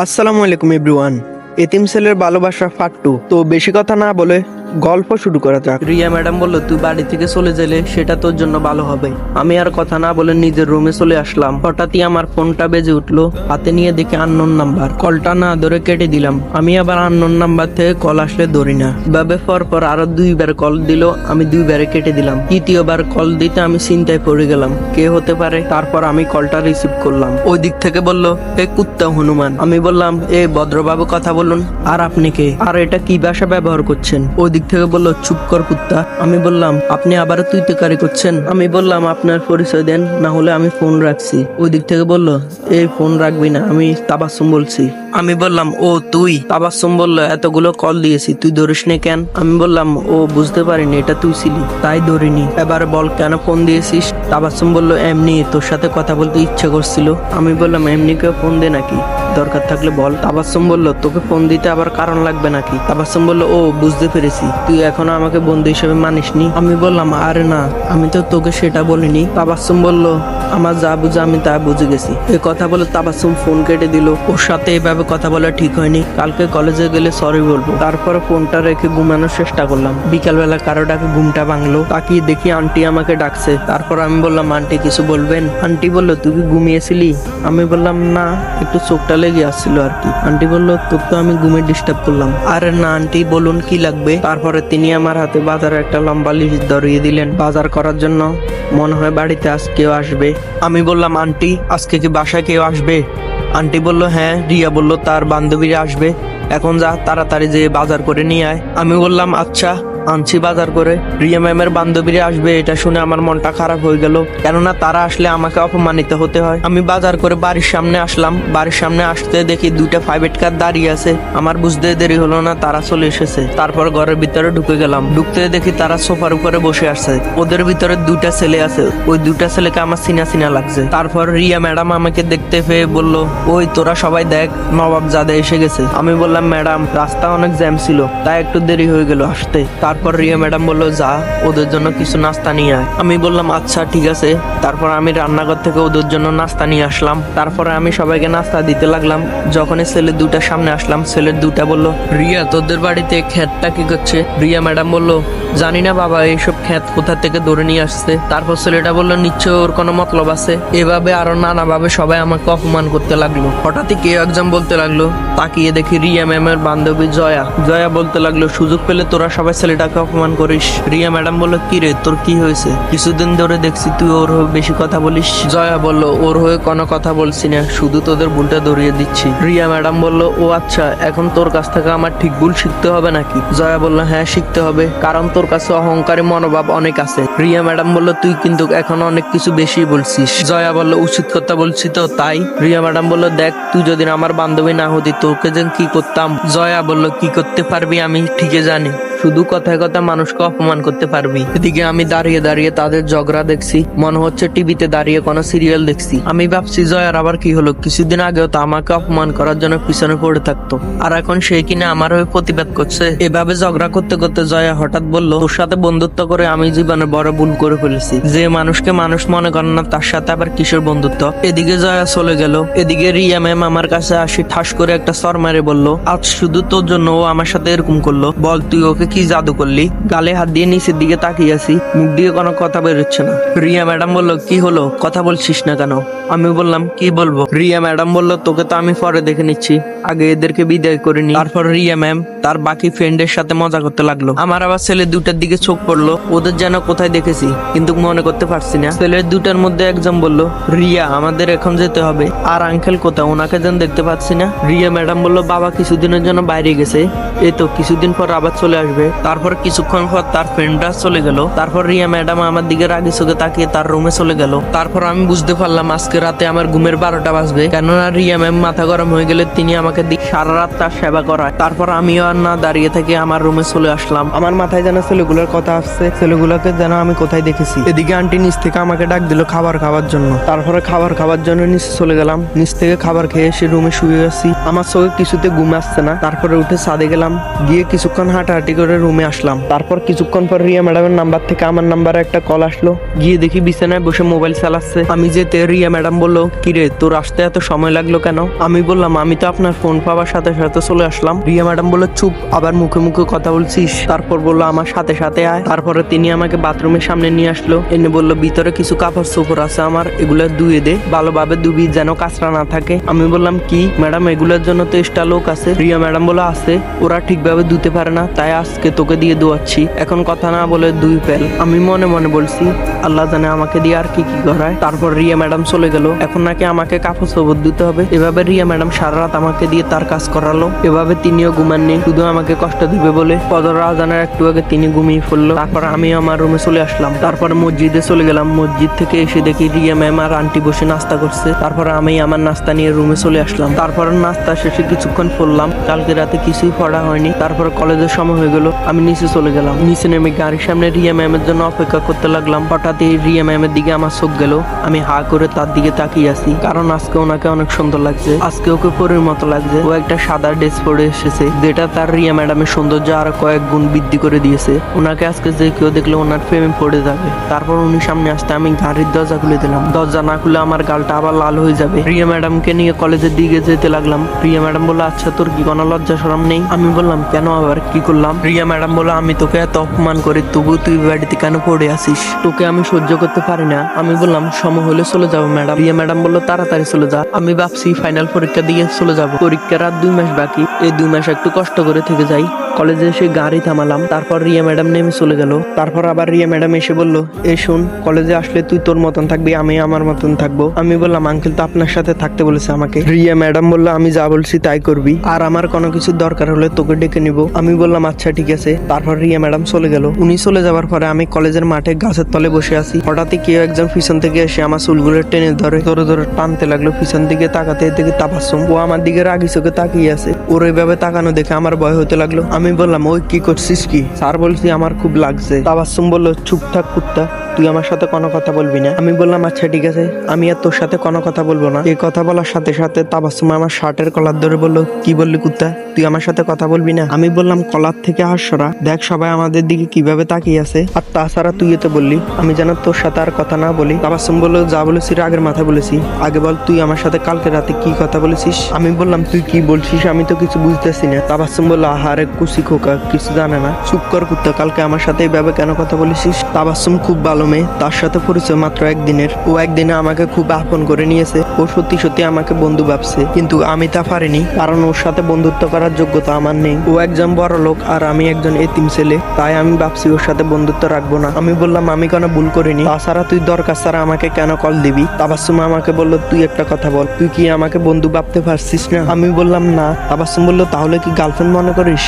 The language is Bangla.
আসসালামু আলাইকুম এভরিওয়ান। এতিম ছেলের ভালোবাসা পার্ট 2। তো বেশি কথা না বলে গল্প শুরু করা যাক। রিয়া ম্যাডাম বলল, তুই বাড়ি থেকে চলে গেলে সেটা তোর জন্য ভালো হবে। আমি আর কথা না বলে নিজের রুমে চলে আসলাম। হঠাৎই আমার ফোনটা বেজে উঠলো। হাতে নিয়ে দেখি আননোন নাম্বার। কলটা না ধরে কেটে দিলাম। আমি আবার আননোন নাম্বার থেকে কল আসলে ধরি না। ভাবে পর আরো 2বার কল দিল, আমি 2বারে কেটে দিলাম। তৃতীয়বার কল দিতে আমি চিন্তায় পড়ে গেলাম, কে হতে পারে। তারপর আমি কলটা রিসিভ করলাম। ওই দিক থেকে বলল, এ কুত্তা হনুমান। আমি বললাম, এ ভদ্রবাবু কথা বলুন, আর আপনি কে, আর এটা কি ভাষা ব্যবহার করছেন। ওই দিক থেকে বলল, চুপ কর কুত্তা। আমি বললাম, আপনি আবার তুই তুকারি করছেন। আমি বললাম, আপনার পরিচয় দেন, না হলে আমি ফোন রাখছি। ওই দিক থেকে বলল, এই ফোন রাখবি না, আমি তাবাসসুম বলছি। আমি বললাম, ও তুই। তাবাসসুম বলল, এতগুলো কল দিয়েছি, তুই ধরিস নি কেন। আমি বললাম, ও বুঝতে পারিনি এটা তুই ছিলি, তাই ধরিনি। এবার বল কেন ফোন দিয়েছিস। তাবাসসুম বলল, এমনি তোর সাথে কথা বলতে ইচ্ছে করছিল। আমি বললাম, এমনি কেউ ফোন দে নাকি, দরকার থাকলে বল। তাবাসসুম বলল, তোকে ফোন দিতে আবার কারণ লাগবে নাকি। তাবাসসুম বলল, ও বুঝতে পেরেছি, তুই এখনো আমাকে বন্ধু হিসেবে মানিসনি। আমি বললাম, আরে না, আমি তো তোকে সেটা বলিনি। তাবাসসুম বলল, আমার যা বুঝে আমি তা বুঝে গেছি। এই কথা বলে তাবাসসুম ফোন কেটে দিল। ওর সাথে এভাবে কথা বলা ঠিক হয়নি, কালকে কলেজে গেলে সরি বলবো। তারপরে ফোনটা রেখে ঘুমানোর চেষ্টা করলাম। বিকালবেলা কারো ডাকে ঘুমটা ভাঙলো। তাকিয়ে দেখি আন্টি আমাকে ডাকছে। তারপর আমি বললাম, আন্টি কিছু বলবেন। আন্টি বলল, তুই কি ঘুমিয়েছিলি। আমি বললাম, না, একটু চোখটা লেগে আসছিল আর কি। আন্টি বলল, তোর তো আমি ঘুমে ডিস্টার্ব করলাম। আরে না আন্টি, বলুন কি লাগবে। তারপরে তিনি আমার হাতে বাজারে একটা লম্বা লিস্ট ধরিয়ে দিলেন বাজার করার জন্য। মনে হয় বাড়িতে আজ কেউ আসবে। আমি বললাম, আন্টি আজকে কি বাসায় কেউ আসবে। আন্টি বলল, হ্যাঁ, রিয়া বলল তার বান্ধবীরা আসবে, এখন যা তাড়াতাড়ি যেয়ে বাজার করে নিয়ে আয়। আমি বললাম, আচ্ছা আনছি বাজার করে। রিয়া ম্যামের বান্ধবীরা আসবে এটা শুনে আমার মনটা খারাপ হয়ে গেল, কেননা তারা আসলে আমাকে অপমানিত হতে হয়। আমি বাজার করে বাড়ির সামনে আসলাম। বাড়ির সামনে আসতে দেখি 2টা প্রাইভেট কার দাঁড়িয়ে আছে। আমার বুঝতে দেরি হলো না, তারা চলে এসেছে। তারপর ঘরের ভিতরে ঢুকে গেলাম। ঢুকতে দেখি তারা সোফার উপরে বসে আছে। ওদের ভিতরে 2টা ছেলে আছে। ওই 2টা ছেলেকে আমার চিনা চিনা লাগছে। তারপর রিয়া ম্যাডাম আমাকে দেখতে পেয়ে বলল, ওই তোরা সবাই দেখ, নবাবজাদা এসে গেছে। আমি বললাম, ম্যাডাম রাস্তা অনেক জ্যাম ছিল, তাই একটু দেরি হয়ে গেল আসতে। তারপর রিয়া ম্যাডাম বলল, যা ওদের জন্য কিছু নাস্তা নিয়ে আয়। আমি বললাম, আচ্ছা ঠিক আছে। তারপর আমি রান্নাঘর থেকে ওদের জন্য নাস্তা নিয়ে আসলাম। তারপরে আমি সবাইকে নাস্তা দিতে লাগলাম। যখনই ছেলে 2টার সামনে আসলাম, ছেলের 2টা বলল, রিয়া তোদের বাড়িতে ক্ষেতটা কি করছে। রিয়া ম্যাডাম বলল, জানি না বাবা, এইসব ক্ষেত কোথা থেকে ধরে নিয়ে আসছে। তারপর ছেলেটা বলল, নিশ্চয় ওর কোনো মতলব আছে। এভাবে আরো নানাভাবে সবাই আমাকে অপমান করতে লাগলো। হঠাৎই কেউ একজন বলতে লাগলো, তাকিয়ে দেখি রিয়া ম্যামের বান্ধবী জয়া। জয়া বলতে লাগলো, সুযোগ পেলে তোরা সবাই ছেলেটাকে অপমান করিস। রিয়া ম্যাডাম বলল, কি রে তোর কি হয়েছে, কিছুদিন ধরে দেখছি তুই ওর হয়ে বেশি কথা বলিস। জয়া বলল, ওর হয়ে কোনো কথা বলছি না, শুধু তোদের ভুলটা ধরিয়ে দিচ্ছি। রিয়া ম্যাডাম বলল, ও আচ্ছা, এখন তোর কাছ থেকে আমার ঠিক ভুল শিখতে হবে নাকি। জয়া বলল, হ্যাঁ শিখতে হবে, কারণ তোর কাছে অহংকারী মনোভাব অনেক আছে। রিয়া ম্যাডাম বলল, তুই কিন্তু এখন অনেক কিছু বেশি বলছিস। জয়া বলল, উচিত কথা বলছি তো তাই। রিয়া ম্যাডাম বলল, দেখ তুই যদি আমার বান্ধবী না হতি তোকে যে কি করতাম। জয়া বলল, কি করতে পারবি আমি ঠিকই জানি, শুধু কথায় কথা মানুষকে অপমান করতে পারবি। এদিকে আমি দাঁড়িয়ে দাঁড়িয়ে তাদের ঝগড়া দেখছি, মনে হচ্ছে টিভিতে দাঁড়িয়ে কোনো সিরিয়াল দেখছি। আমি ভাবছি, জয়ার আবার কি হলো, কিছুদিন আগেও তো আমাকে অপমান করার জন্য পিছনে পড়ে থাকতো, আর এখন সে কিনা আমার হয়ে প্রতিবাদ করছে। এভাবে ঝগড়া করতে করতে জয়া হঠাৎ বলল, তোর সাথে বন্ধুত্ব করে আমি জীবনে বড় ভুল করে ফেলেছি। যে মানুষকে মানুষ মনে করে না তার সাথে আবার কিসের বন্ধুত্ব। এদিকে জয়া চলে গেল। এদিকে রিয়া ম্যাম আমার কাছে আসি ঠাস করে একটা সর মারে বলল, আজ শুধু তোর জন্য ও আমার সাথে এরকম করলো। বল তুই ওকে কি জাদু করলি। গালে হাত দিয়ে নিচের দিকে তাকিয়ে আছি, মুখ দিয়ে কোনো কথা বেরোচ্ছে না। রিয়া ম্যাডাম বলল, কি হলো, কথা বলছিস না কেন। আমি বললাম, কি বলবো। রিয়া ম্যাডাম বলল, তোকে তো আমি পরে দেখে নিচ্ছি, আগে এদেরকে বিদায় করে নি। তারপর রিয়া ম্যাম তার বাকি ফ্রেন্ডের সাথে মজা করতে লাগলো। আমার আবার ছেলে 2টার দিকে চোখ পড়লো, ওদের যেন কোথায় দেখেছি কিন্তু মনে করতে পারছি না। ছেলের 2টার মধ্যে একজন বলল, রিয়া আমাদের এখন যেতে হবে। আর আঙ্কেল কোথায়, ওনাকে যেন দেখতে পাচ্ছি না। রিয়া ম্যাডাম বলল, বাবা কিছুদিনের জন্য বাইরে গেছে, এই তো কিছুদিন পর আবার চলে আসবে। তারপর কিছুক্ষণ পর তার ফ্রেন্ডরা চলে গেল। তারপর রিয়া ম্যাডাম আমার দিকে রাগি চোখে তাকিয়ে তার রুমে চলে গেল। তারপর আমি বুঝতে পারলাম আজকে রাতে আমার ঘুমের 12টা বাজবে, কেননা রিয়া ম্যাম মাথা গরম হয়ে গেলে তিনি আমাকে সারা রাত তার সেবা করায়। তারপর আমিও আর আর না দাঁড়িয়ে থেকে আমার রুমে চলে আসলাম। আমার মাথায় যেন ছেলেগুলোর কথা আসছে, ছেলেগুলোকে যেন আমি কোথায় দেখেছি। এদিকে আন্টি নিচ থেকে আমাকে ডাক দিল খাবার খাওয়ার জন্য। তারপরে খাবার খাওয়ার জন্য নিচে চলে গেলাম। নিচ থেকে খাবার খেয়ে এসে রুমে শুয়ে আছি। আমার চোখে কিছুতে ঘুম আসছে না। তারপরে উঠে ছাদে গেলাম, গিয়ে কিছুক্ষণ হাঁটাহাঁটি করে রুমে আসলাম। তারপর কিছুক্ষণ পর রিয়া ম্যাডামের নাম্বার থেকে আমার নাম্বারে একটা কল আসলো। গিয়ে দেখি বিছানায় বসে মোবাইল চালাচ্ছে। আমি যেতে রিয়া ম্যাডাম বললো, কিরে তোর আসতে এত সময় লাগলো কেন? আমি বললাম আমি তো আপনার ফোন পাওয়ার সাথে সাথে চলে আসলাম। রিয়া ম্যাডাম বললো, চুপ, আবার মুখে মুখে কথা বলছিস? তারপর বললো আমার সাথে সাথে আয়। তারপরে তিনি আমাকে বাথরুমের সামনে নিয়ে আসলো, এনে বললো ভিতরে কিছু কাপড় চোপড় আছে আমার, এগুলো ধুয়ে দে, ভালোভাবে ধুবি যেন কাঁচরা না থাকে। আমি বললাম কি ম্যাডাম, এগুলোর জন্য তো এক্সট্রা লোক আছে। রিয়া ম্যাডাম বললো আছে, ওরা ঠিকভাবে ধুতে পারে না, তাই আজকে তোকে দিয়ে ধোয়াচ্ছি। এখন কথা না বলে দুই ফেল। আমি মনে মনে বলছি আল্লাহ জানে আমাকে দিয়ে আর কি কি করায়। তারপর রিয়া ম্যাডাম চলে গেল। এখন নাকি আমাকে কাপড় চোপড় দিতে হবে। এভাবে রিয়া ম্যাডাম সারা রাত আমাকে দিয়ে তার কাজ করালো। এভাবে তিনিও ঘুমাননি, শুধু আমাকে কষ্ট দিবে বলে ফজর আজানের একটু আগে তিনি ঘুমিয়ে পড়লো। তারপর আমি আমার রুমে চলে আসলাম। তারপর মসজিদে চলে গেলাম। মসজিদ থেকে এসে দেখি রিয়া ম্যাম আর আন্টি বসে নাস্তা করছে। তারপর আমি আমার নাস্তা নিয়ে রুমে চলে আসলাম। তারপর নাস্তা শেষে কিছুক্ষণ পড়লাম। কালকে রাতে কিছুই পড়া হয়নি। তারপর কলেজের সময় হয়ে গেল, আমি নিচে চলে গেলাম। নিচে নেমে গাড়ির সামনে রিয়া ম্যামের জন্য অপেক্ষা করতে লাগলাম। হঠাৎ রিয়া ম্যামের দিকে আমার চোখ গেল। আমি হা করে তার দিকে তাকিয়ে আছি, কারণ আজকে ওনাকে অনেক সুন্দর লাগছে। আজকে ওকে পরীর মতো লাগছে। ও একটা সাদা ড্রেস পরে এসেছে, যেটা তার রিয়া ম্যাডামের সৌন্দর্য আরো কয়েক গুণ বৃদ্ধি করে দিয়েছে। ওনাকে আজকে যে কেউ দেখলে ওনার প্রেমে পড়ে যাবে। তারপর উনি সামনে আসতে আমি গাড়ির দরজা খুলে দিলাম। দরজা না খুলে আমার গালটা আবার লাল হয়ে যাবে। রিয়া ম্যাডামকে নিয়ে কলেজের দিকে যেতে লাগলাম। রিয়া ম্যাডাম বললো, আচ্ছা তোর কি কোনো লজ্জা শরম নেই? আমি বললাম কেন, আবার কি করলাম? রিয়া ম্যাডাম বললো, আমি তোকে এত অপমান করি তবু তুই বাড়িতে কেন পড়ে আসিস? তোকে আমি সহ্য করতে পারি না। আমি বললাম সময় হলে চলে যাবো ম্যাডাম। রিয়া ম্যাডাম বললো তাড়াতাড়ি চলে যা। আমি ভাবছি ফাইনাল পরীক্ষা দিয়ে চলে যাব। পরীক্ষার আর 2 মাস বাকি, এই 2 মাস একটু কষ্ট করে থেকে যাই। কলেজে এসে গাড়ি থামালাম। তারপর রিয়া ম্যাডাম নেমে চলে গেল। তারপর আবার রিয়া ম্যাডাম এসে বলল, এই শোন, কলেজে আসলে তুই তোর মতন থাকবি, আমি আমার মতন থাকবো। আমি বললাম আঙ্কেল তো আপনার সাথে থাকতে বলেছে আমাকে। রিয়া ম্যাডাম বললো, আমি যা বলছি তাই করবি, আর আমার কোনো কিছু দরকার হলে তোকে ডেকে নিব। আমি বললাম আচ্ছা ঠিক আছে। তারপর রিয়া ম্যাডাম চলে গেল। উনি চলে যাওয়ার পরে আমি কলেজের মাঠে গাছের তলে বসে আছি। হঠাৎই কেউ একজন পিছন থেকে এসে আমার চুলগুলো টেনে ধরে ধরে ধরে টানতে লাগলো। পিছন দিকে তাকাতে দেখি তাবাসসুম। ও আমার দিকে রাগি চোখে তাকিয়ে আছে। ওর এইভাবে তাকানো দেখে আমার ভয় হতে লাগলো। আমি বললাম, ওই কি করছিস কি? স্যার বলছি আমার খুব লাগছে। তাবাসসুম বলল, চুপ থাক কুত্তা, তুই আমার সাথে কোনো কথা বলবি না। আমি বললাম আচ্ছা ঠিক আছে, আমি আর তোর সাথে কোনো কথা বলবো না। এই কথা বলার সাথে সাথে তাবাসসুম আমার শার্টের কলার ধরে বলল, কি বললি কুত্তা, তুই আমার সাথে কথা বলবি না? আমি বললাম কলার থেকে হাত সরা, দেখ সবাই আমাদের দিকে কিভাবে তাকিয়ে আছে, আর তাছাড়া তুই তো বললি আমি যেন তোর সাথে আর কথা না বলি। তাবাসসুম বলল, যা বলেছি আগের মাথায় বলেছি, আগে বল তুই আমার সাথে কালকে রাতে কি কথা বলেছিস? আমি বললাম তুই কি বলছিস, আমি তো কিছু বুঝতেছি না। তাবাসসুম বলল, আহারে কুচি খোকা, কিছু জানে না, চুপ কর কুত্তা, কালকে আমার সাথে এইভাবে কেন কথা বলেছিস? তাবাসসুম খুব ভালো মেয়ে, তার সাথে পরিচয় মাত্র একদিনের। ও একদিনে আমাকে খুব আপন করে নিয়েছে। ও সত্যি সত্যি আমাকে বন্ধু ভাবছে, কিন্তু আমি তা পারিনি, কারণ ওর সাথে বন্ধুত্ব করার যোগ্যতা আমার নেই। ও একজন বড় লোক আর আমি একজন এতিম ছেলে, তাই আমি ভাবছি ওর সাথে বন্ধুত্ব রাখবো না। আমি বললাম আমি কোনো ভুল করিনি, তাছাড়া তুই দরকার ছাড়া আমাকে কেন কল দিবি? তাবাসসুম আমাকে বলল, তুই একটা কথা বল, তুই কি আমাকে বন্ধু ভাবতে পারছিস না? আমি বললাম না। তাবাসসুম বলল, তাহলে কি গার্লফ্রেন্ড মনে করিস?